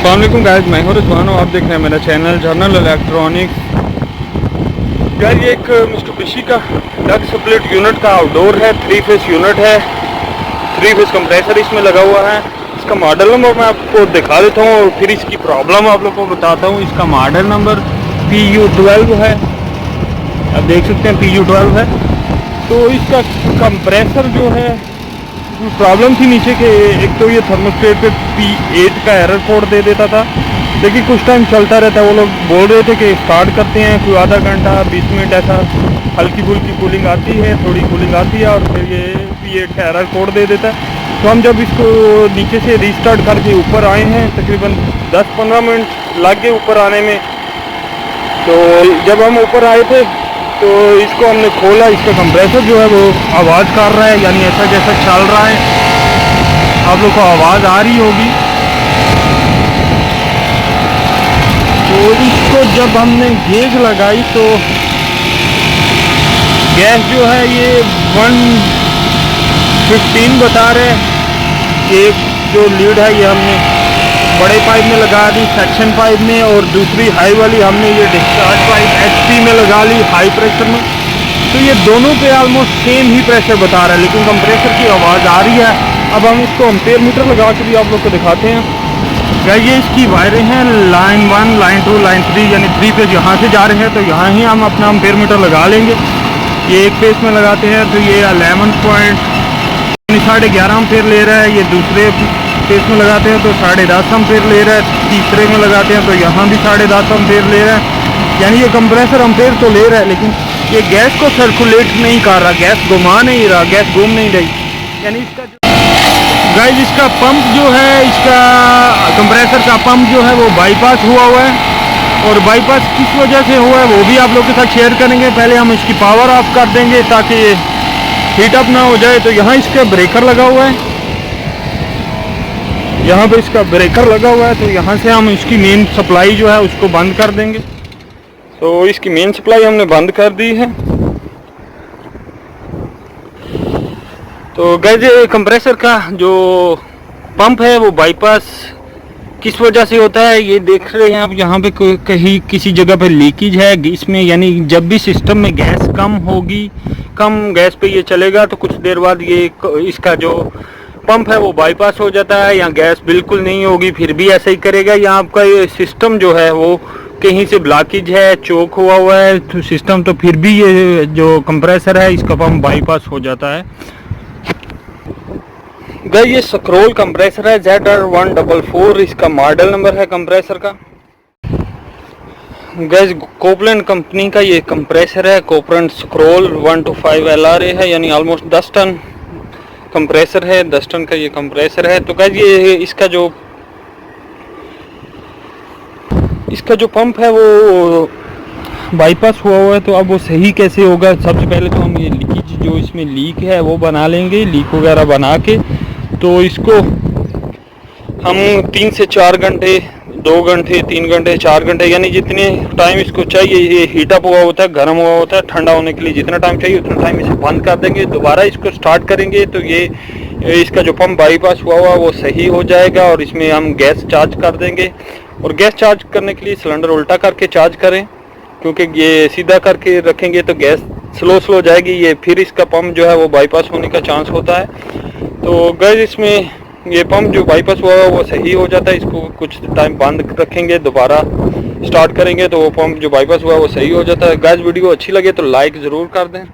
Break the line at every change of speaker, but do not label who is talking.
अस्सलाम वालेकुम गाइस, मैं हूं रिजवान और आप देख रहे हैं मेरा चैनल जर्नल इलेक्ट्रॉनिक्स। गाइस ये एक मित्सुबिशी का डक स्प्लिट यूनिट का आउटडोर है, 3 फेस यूनिट है, 3 फेस कंप्रेसर इसमें लगा हुआ है। इसका मॉडल नंबर मैं आपको दिखा देता हूँ और फिर इसकी प्रॉब्लम आप लोगों को बताता हूँ। इसका मॉडल नंबर PU12 है, आप देख सकते हैं PU12 है। तो इसका कंप्रेसर जो है प्रॉब्लम थी नीचे के, एक तो ये थर्मोस्टेट पे P8 का एरर कोड दे देता था, लेकिन कुछ टाइम चलता रहता है। वो लोग बोल रहे थे कि स्टार्ट करते हैं, कोई आधा घंटा 20 मिनट ऐसा हल्की फुल्की कूलिंग आती है, थोड़ी कूलिंग आती है और फिर ये P8 का एरर कोड दे देता है। तो हम जब इसको नीचे से रीस्टार्ट करके ऊपर आए हैं, तकरीबन 10-15 मिनट लग गए ऊपर आने में। तो जब हम ऊपर आए थे तो इसको हमने खोला, इसका कंप्रेसर जो है वो आवाज़ कर रहा है, यानी ऐसा जैसा चल रहा है, आप लोग को आवाज़ आ रही होगी। तो इसको जब हमने गेज लगाई तो गैस जो है ये 115 बता रहे हैं। एक जो लीड है ये हमने बड़े पाइप में लगा दी, सेक्शन पाइप में, और दूसरी हाई वाली हमने ये डिस्चार्ज पाइप HP में लगा ली, हाई प्रेशर में। तो ये दोनों पे ऑलमोस्ट सेम ही प्रेशर बता रहा है, लेकिन कंप्रेसर की आवाज़ आ रही है। अब हम इसको एम्पेयर मीटर लगा के भी आप लोग को दिखाते हैं। क्या ये इसकी वायरें हैं, लाइन 1, लाइन 2, लाइन 3, यानी 3 फेज यहाँ से जा रहे हैं, तो यहाँ ही हम अपना एम्पेयर मीटर लगा लेंगे। ये एक फेज में लगाते हैं तो ये 11.11 एम्पेयर ले रहा है। ये दूसरे फेस में लगाते हैं तो 10.5 एम्पेयर ले रहा है। तीसरे में लगाते हैं तो यहाँ भी 10.5 एम्पेयर ले रहा है। यानी ये कंप्रेसर एम्पेयर तो ले रहा है, लेकिन ये गैस को सर्कुलेट नहीं कर रहा, गैस घुमा नहीं रहा, गैस घूम नहीं रही। यानी इसका गाइस इसका पंप जो है, इसका कंप्रेसर का पंप जो है वो बाईपास हुआ हुआ है, और बाईपास किस वजह से हुआ है वो भी आप लोग के साथ शेयर करेंगे। पहले हम इसकी पावर ऑफ कर देंगे ताकि हीट अप ना हो जाए। तो यहाँ इसका ब्रेकर लगा हुआ है, यहाँ पे इसका ब्रेकर लगा हुआ है, तो यहाँ से हम इसकी मेन सप्लाई जो है उसको बंद कर देंगे। तो इसकी मेन सप्लाई हमने बंद कर दी है। तो गाइस ये कंप्रेसर का जो पंप है वो बाईपास किस वजह से होता है ये देख रहे हैं आप। यहाँ पे कहीं किसी जगह पे लीकेज है इसमें, यानी जब भी सिस्टम में गैस कम होगी, कम गैस पे ये चलेगा, तो कुछ देर बाद ये इसका जो पंप है वो बाईपास हो जाता है, या गैस बिल्कुल नहीं होगी फिर भी ऐसा ही करेगा, या आपका ये सिस्टम जो है वो कहीं से ब्लॉकेज है, चोक हुआ है तो सिस्टम, तो फिर भी ये जो कंप्रेसर है इसका पंप बाईपास हो जाता है। गाइस ये स्क्रोल कंप्रेसर है, ZR144 इसका मॉडल नंबर है कंप्रेसर का। गाइस कोपलैंड कंपनी का ये कंप्रेसर है, कोपलैंड स्क्रोल 125 LRA है, यानी ऑलमोस्ट 10 टन कंप्रेसर है, 10 टन का ये कंप्रेसर है। तो गाइस ये इसका जो पंप है वो बाईपास हुआ हुआ है, तो अब वो सही कैसे होगा। सबसे पहले तो हम ये लीकेज जो इसमें लीक है वो बना लेंगे, लीक वगैरह बना के तो इसको हम 3 से 4 घंटे, 2 घंटे, 3 घंटे, 4 घंटे, यानी जितने टाइम इसको चाहिए, ये हीट अप हुआ होता है, गर्म हुआ होता है, ठंडा होने के लिए जितना टाइम चाहिए उतना टाइम इसे बंद कर देंगे। दोबारा इसको स्टार्ट करेंगे तो ये इसका जो पंप बाईपास हुआ हुआ वो सही हो जाएगा, और इसमें हम गैस चार्ज कर देंगे। और गैस चार्ज करने के लिए सिलेंडर उल्टा करके चार्ज करें, क्योंकि ये सीधा करके रखेंगे तो गैस स्लो जाएगी, ये फिर इसका पंप जो है वो बाईपास होने का चांस होता है। तो गैस इसमें ये पंप जो बाईपास हुआ है वो सही हो जाता है। इसको कुछ टाइम बंद रखेंगे, दोबारा स्टार्ट करेंगे तो वो पंप जो बाईपास हुआ है वो सही हो जाता है। गैस वीडियो अच्छी लगे तो लाइक ज़रूर कर दें।